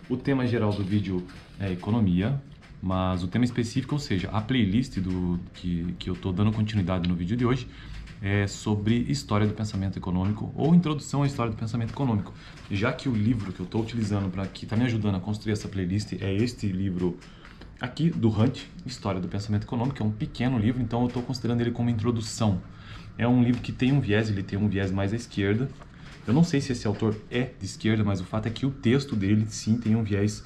O tema geral do vídeo é economia, mas o tema específico, ou seja, a playlist que eu estou dando continuidade no vídeo de hoje, é sobre história do pensamento econômico ou introdução à história do pensamento econômico. Já que o livro que eu estou utilizando para que está me ajudando a construir essa playlist é este livro aqui do Hunt, História do Pensamento Econômico, é um pequeno livro, então eu estou considerando ele como introdução. É um livro que tem um viés, ele tem um viés mais à esquerda. Eu não sei se esse autor é de esquerda, mas o fato é que o texto dele sim tem um viés,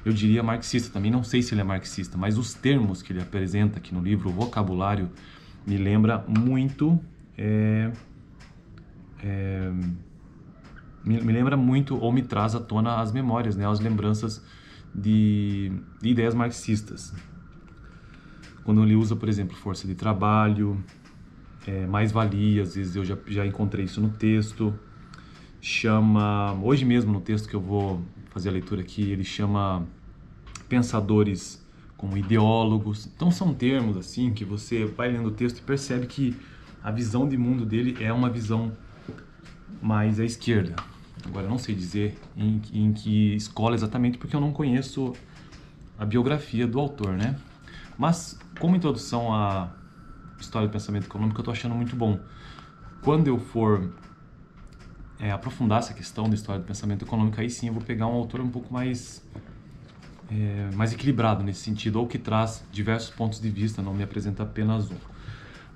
eu diria, marxista. Também não sei se ele é marxista, mas os termos que ele apresenta aqui no livro, o vocabulário, me lembra muito, me lembra muito ou me traz à tona as memórias, né, as lembranças de ideias marxistas. Quando ele usa, por exemplo, força de trabalho, mais-valia, às vezes eu já encontrei isso no texto. Chama, hoje mesmo no texto que eu vou fazer a leitura aqui, ele chama pensadores como ideólogos. Então são termos assim que você vai lendo o texto e percebe que a visão de mundo dele é uma visão mais à esquerda. Agora eu não sei dizer em que escola exatamente, porque eu não conheço a biografia do autor, né? Mas como introdução à história do pensamento econômico, eu estou achando muito bom. Quando eu for aprofundar essa questão da história do pensamento econômico, aí sim eu vou pegar um autor um pouco mais equilibrado nesse sentido, ou que traz diversos pontos de vista, não me apresenta apenas um.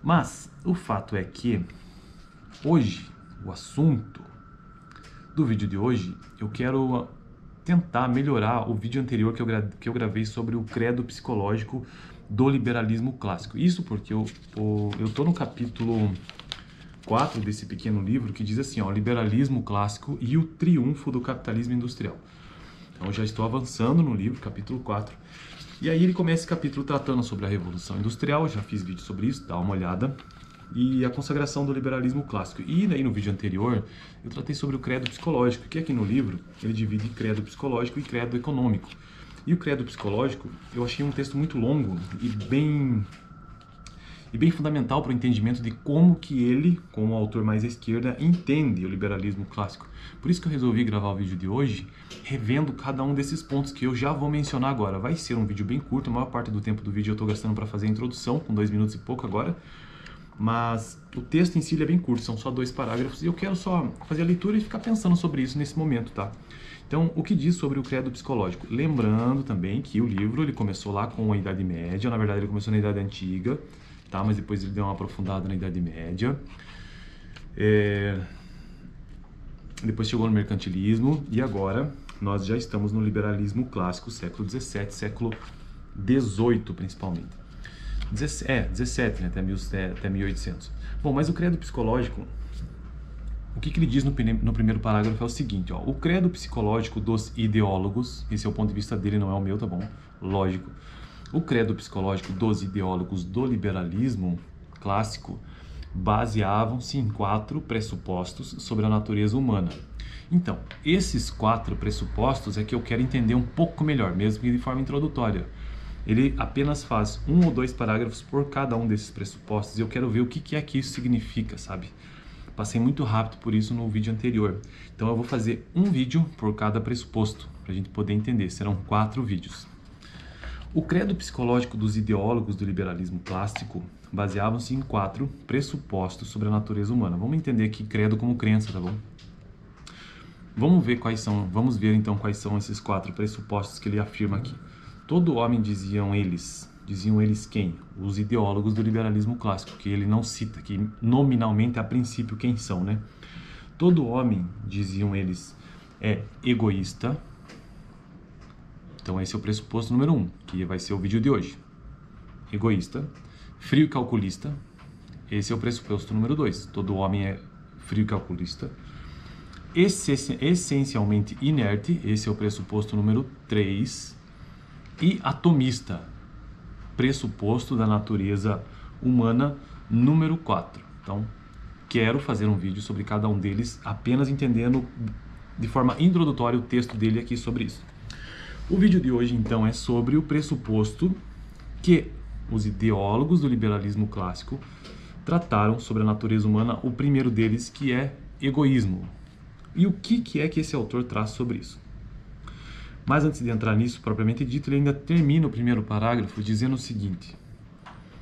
Mas o fato é que hoje, o assunto do vídeo de hoje, eu quero tentar melhorar o vídeo anterior que eu gravei sobre o credo psicológico do liberalismo clássico. Isso porque eu tô no capítulo 4 desse pequeno livro, que diz assim, ó, liberalismo clássico e o triunfo do capitalismo industrial. Então eu já estou avançando no livro, capítulo 4. E aí ele começa esse capítulo tratando sobre a Revolução Industrial, eu já fiz vídeo sobre isso, dá uma olhada. E a consagração do liberalismo clássico. E aí no vídeo anterior eu tratei sobre o credo psicológico, que aqui no livro ele divide credo psicológico e credo econômico. E o credo psicológico eu achei um texto muito longo e bem fundamental para o entendimento de como que ele, como autor mais à esquerda, entende o liberalismo clássico. Por isso que eu resolvi gravar o vídeo de hoje, revendo cada um desses pontos que eu já vou mencionar agora. Vai ser um vídeo bem curto, a maior parte do tempo do vídeo eu estou gastando para fazer a introdução, com 2 minutos e pouco agora. Mas o texto em si é bem curto, são só 2 parágrafos, e eu quero só fazer a leitura e ficar pensando sobre isso nesse momento, tá? Então, o que diz sobre o credo psicológico? Lembrando também que o livro ele começou lá com a Idade Média, na verdade ele começou na Idade Antiga, tá? Mas depois ele deu uma aprofundada na Idade Média. Depois chegou no mercantilismo, e agora nós já estamos no liberalismo clássico, século XVII, século XVIII principalmente. 17, né, até 1800. Bom, mas o credo psicológico, o que ele diz no primeiro parágrafo é o seguinte, ó, o credo psicológico dos ideólogos, esse é o ponto de vista dele, não é o meu, tá bom? Lógico. O credo psicológico dos ideólogos do liberalismo clássico baseavam-se em 4 pressupostos sobre a natureza humana. Então, esses 4 pressupostos é que eu quero entender um pouco melhor, mesmo que de forma introdutória. Ele apenas faz 1 ou 2 parágrafos por cada um desses pressupostos e eu quero ver o que é que isso significa, sabe? Passei muito rápido por isso no vídeo anterior. Então eu vou fazer um vídeo por cada pressuposto, para a gente poder entender. Serão 4 vídeos. O credo psicológico dos ideólogos do liberalismo clássico baseavam-se em 4 pressupostos sobre a natureza humana. Vamos entender aqui credo como crença, tá bom? Vamos ver então quais são esses 4 pressupostos que ele afirma aqui. Todo homem, diziam eles quem? Os ideólogos do liberalismo clássico, que ele não cita, que nominalmente, a princípio, quem são, né? Todo homem, diziam eles, é egoísta. Então esse é o pressuposto número 1, que vai ser o vídeo de hoje. Egoísta. Frio e calculista. Esse é o pressuposto número 2. Todo homem é frio e calculista. Essencialmente inerte. Esse é o pressuposto número 3. E atomista, pressuposto da natureza humana número 4. Então, quero fazer um vídeo sobre cada um deles, apenas entendendo de forma introdutória o texto dele aqui sobre isso. O vídeo de hoje, então, é sobre o pressuposto que os ideólogos do liberalismo clássico trataram sobre a natureza humana, o primeiro deles, que é egoísmo. E o que é que esse autor traz sobre isso? Mas antes de entrar nisso, propriamente dito, ele ainda termina o primeiro parágrafo dizendo o seguinte: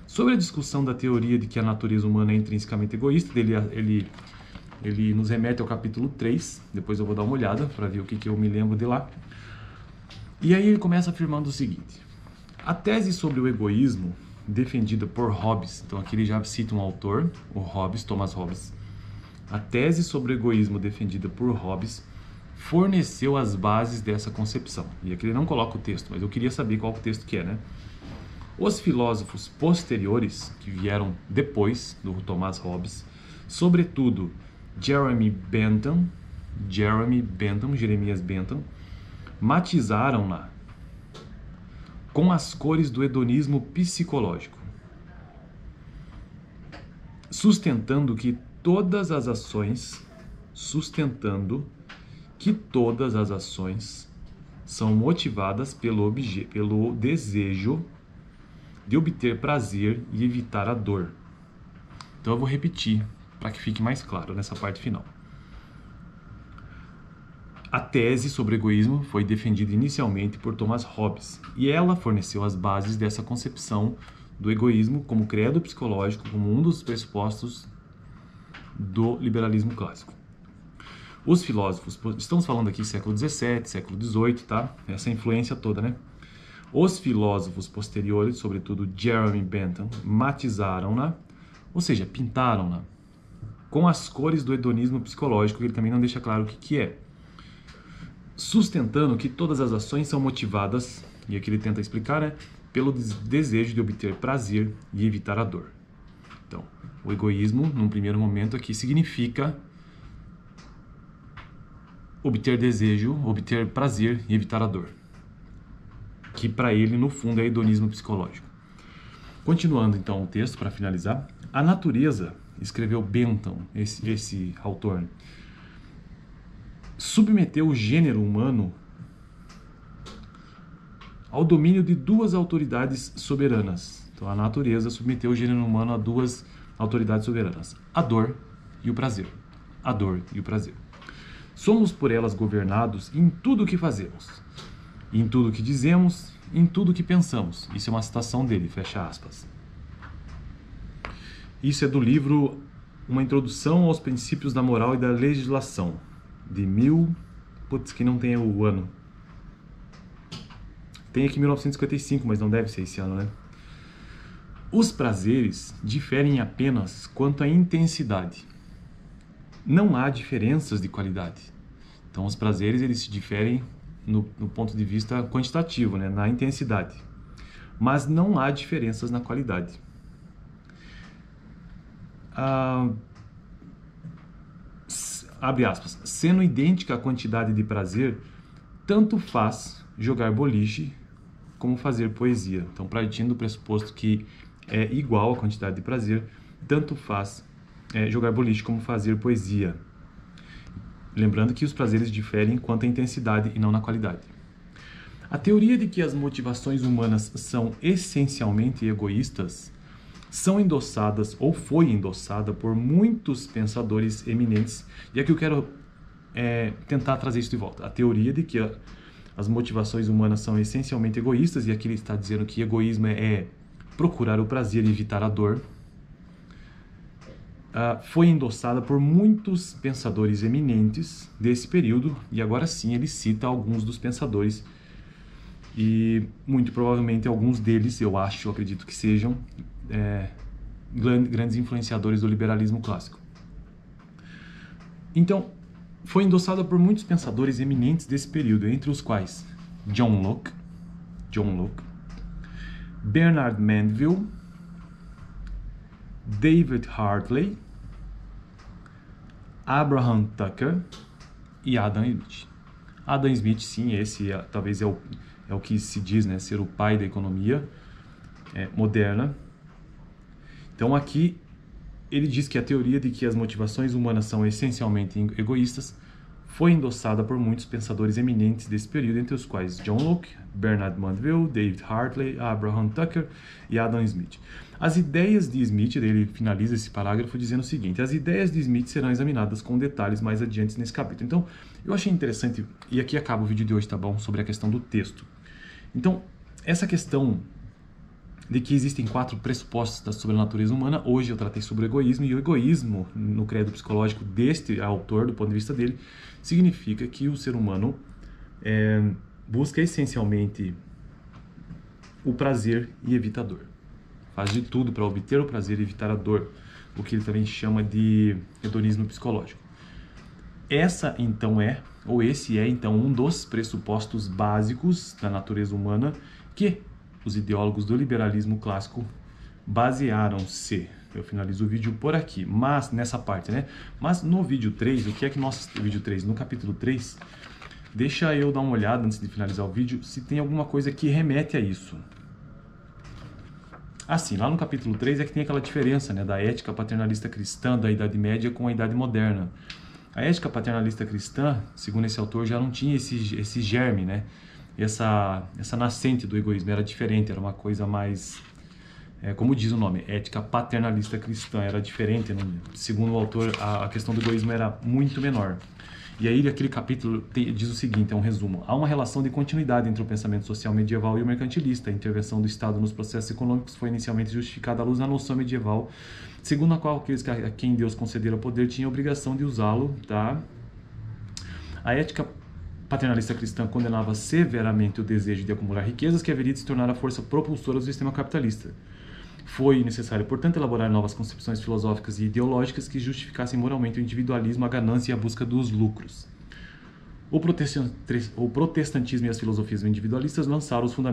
sobre a discussão da teoria de que a natureza humana é intrinsecamente egoísta, ele nos remete ao capítulo 3, depois eu vou dar uma olhada para ver o que eu me lembro de lá. E aí ele começa afirmando o seguinte: a tese sobre o egoísmo defendida por Hobbes, então aqui ele já cita um autor, o Hobbes, Thomas Hobbes. A tese sobre o egoísmo defendida por Hobbes forneceu as bases dessa concepção. E aqui ele não coloca o texto, mas eu queria saber qual o texto que é, né? Os filósofos posteriores, que vieram depois do Thomas Hobbes, sobretudo Jeremias Bentham, matizaram-na com as cores do hedonismo psicológico, sustentando que todas as ações são motivadas pelo desejo de obter prazer e evitar a dor. Então eu vou repetir para que fique mais claro nessa parte final. A tese sobre o egoísmo foi defendida inicialmente por Thomas Hobbes, e ela forneceu as bases dessa concepção do egoísmo como credo psicológico, como um dos pressupostos do liberalismo clássico. Os filósofos, estamos falando aqui século XVII, século XVIII, tá? Essa influência toda, né? Os filósofos posteriores, sobretudo Jeremy Bentham, matizaram-na, ou seja, pintaram-na com as cores do hedonismo psicológico, que ele também não deixa claro o que é, sustentando que todas as ações são motivadas, e aqui ele tenta explicar, né, pelo desejo de obter prazer e evitar a dor. Então, o egoísmo, num primeiro momento aqui, significa obter desejo, obter prazer e evitar a dor, que para ele, no fundo, é hedonismo psicológico. Continuando, então, o texto, para finalizar, a natureza, escreveu Bentham, esse autor, submeteu o gênero humano ao domínio de duas autoridades soberanas. Então, a natureza submeteu o gênero humano a duas autoridades soberanas: a dor e o prazer. A dor e o prazer. Somos por elas governados em tudo o que fazemos, em tudo o que dizemos, em tudo o que pensamos. Isso é uma citação dele, fecha aspas. Isso é do livro Uma Introdução aos Princípios da Moral e da Legislação, de que não tem o ano. Tem aqui 1955, mas não deve ser esse ano, né? Os prazeres diferem apenas quanto à intensidade. Não há diferenças de qualidade. Então, os prazeres, eles se diferem no ponto de vista quantitativo, né? Na intensidade. Mas não há diferenças na qualidade. Abre aspas, sendo idêntica a quantidade de prazer, tanto faz jogar boliche como fazer poesia. Então, partindo do pressuposto que é igual a quantidade de prazer, tanto faz jogar boliche como fazer poesia. Lembrando que os prazeres diferem quanto à intensidade e não na qualidade. A teoria de que as motivações humanas são essencialmente egoístas são endossadas, ou foi endossada, por muitos pensadores eminentes, e aqui eu quero tentar trazer isso de volta. A teoria de que as motivações humanas são essencialmente egoístas, e aqui ele está dizendo que egoísmo é procurar o prazer e evitar a dor, foi endossada por muitos pensadores eminentes desse período, e agora sim ele cita alguns dos pensadores, e muito provavelmente alguns deles, eu acredito que sejam grandes influenciadores do liberalismo clássico. Então, foi endossada por muitos pensadores eminentes desse período, entre os quais John Locke, Bernard Mandeville, David Hartley, Abraham Tucker e Adam Smith. Adam Smith, sim, esse talvez é o que se diz, né, ser o pai da economia moderna. Então aqui ele diz que a teoria de que as motivações humanas são essencialmente egoístas foi endossada por muitos pensadores eminentes desse período, entre os quais John Locke, Bernard Mandeville, David Hartley, Abraham Tucker e Adam Smith. As ideias de Smith, ele finaliza esse parágrafo dizendo o seguinte: as ideias de Smith serão examinadas com detalhes mais adiante nesse capítulo. Então, eu achei interessante, e aqui acaba o vídeo de hoje, tá bom? Sobre a questão do texto. Então, essa questão de que existem 4 pressupostos sobre a natureza humana, hoje eu tratei sobre o egoísmo, e o egoísmo, no credo psicológico deste autor, do ponto de vista dele, significa que o ser humano busca essencialmente o prazer e evita a dor. Faz de tudo para obter o prazer e evitar a dor, o que ele também chama de hedonismo psicológico. Esse é então um dos pressupostos básicos da natureza humana que os ideólogos do liberalismo clássico basearam-se. Eu finalizo o vídeo por aqui, mas nessa parte, né? Mas no vídeo 3, o que é que nós... Vídeo 3, no capítulo 3, deixa eu dar uma olhada antes de finalizar o vídeo, se tem alguma coisa que remete a isso. Assim, lá no capítulo 3 é que tem aquela diferença, né, da ética paternalista cristã da Idade Média com a Idade Moderna. A ética paternalista cristã, segundo esse autor, já não tinha esse germe, né? Essa nascente do egoísmo era diferente, era uma coisa mais, como diz o nome, ética paternalista cristã, era diferente, né? Segundo o autor, a questão do egoísmo era muito menor. E aí aquele capítulo diz o seguinte, é um resumo: há uma relação de continuidade entre o pensamento social medieval e o mercantilista. A intervenção do Estado nos processos econômicos foi inicialmente justificada à luz da noção medieval, segundo a qual aqueles a quem Deus concedera o poder tinham a obrigação de usá-lo, tá? A ética paternalista cristã condenava severamente o desejo de acumular riquezas, que haveria de se tornar a força propulsora do sistema capitalista. Foi necessário, portanto, elaborar novas concepções filosóficas e ideológicas que justificassem moralmente o individualismo, a ganância e a busca dos lucros. O protestantismo e as filosofias individualistas lançaram os fundamentos